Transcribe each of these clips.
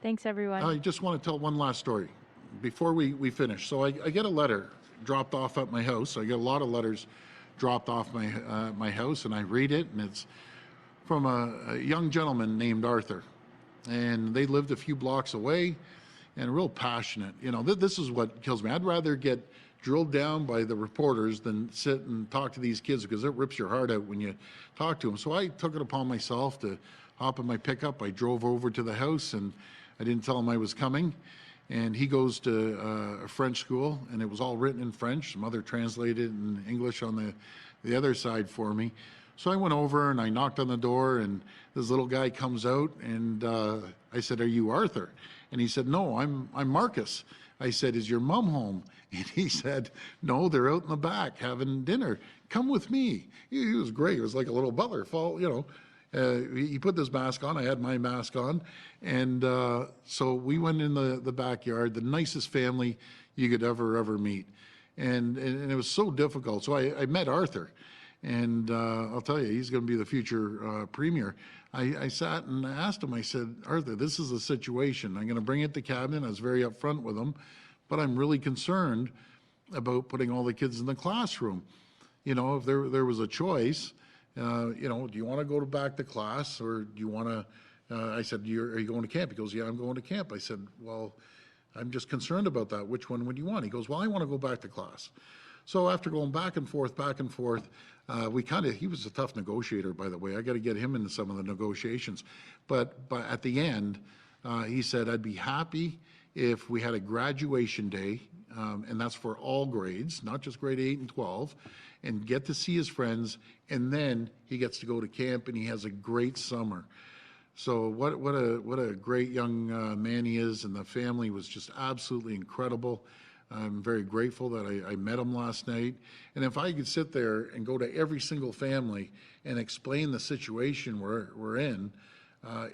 Thanks, everyone. I just want to tell one last story before we finish. So I get a letter dropped off at my house. I get a lot of letters dropped off my house, and I read it, and it's from a young gentleman named Arthur, and they lived a few blocks away, and real passionate. You know, this is what kills me. I'd rather get drilled down by the reporters than sit and talk to these kids, because it rips your heart out when you talk to them. So I took it upon myself to hop in my pickup. I drove over to the house, and I didn't tell him I was coming. And he goes to a French school, and it was all written in French. Mother translated in English on the other side for me. So I went over and I knocked on the door, and this little guy comes out, and I said, "Are you Arthur?" And he said, "No, I'm Marcus." I said, "Is your mom home?" And he said, "No, they're out in the back having dinner. Come with me." He was great. He was like a little butler. He put this mask on. I had my mask on. And so we went in the backyard, the nicest family you could ever meet. And it was so difficult. So I met Arthur. And I'll tell you, he's going to be the future premier. I sat and asked him, I said, "Arthur, this is a situation. I'm going to bring it to cabinet." I was very upfront with him. But I'm really concerned about putting all the kids in the classroom. You know, if there was a choice, do you want to go back to class, or do you want to, I said, are you going to camp? He goes, "Yeah, I'm going to camp." I said, "Well, I'm just concerned about that. Which one would you want?" He goes, "Well, I want to go back to class." So after going back and forth, he was a tough negotiator, by the way. I got to get him into some of the negotiations. But at the end, he said, "I'd be happy if we had a graduation day," and that's for all grades, not just grade 8 and 12, and get to see his friends, and then he gets to go to camp, and he has a great summer. So what a great young man he is, and the family was just absolutely incredible. I'm very grateful that I met him last night. And if I could sit there and go to every single family and explain the situation we're in, I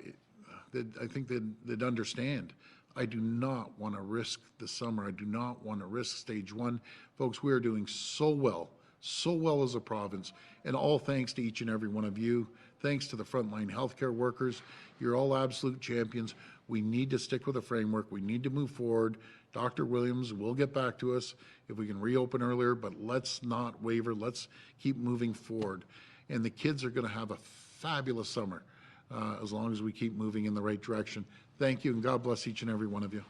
think they'd understand. I do not want to risk the summer. I do not want to risk stage one. Folks, we are doing so well as a province, and all thanks to each and every one of you. Thanks to the frontline healthcare workers. You're all absolute champions. We need to stick with the framework. We need to move forward. Dr. Williams will get back to us if we can reopen earlier, but let's not waver. Let's keep moving forward. And the kids are going to have a fabulous summer as long as we keep moving in the right direction. Thank you, and God bless each and every one of you.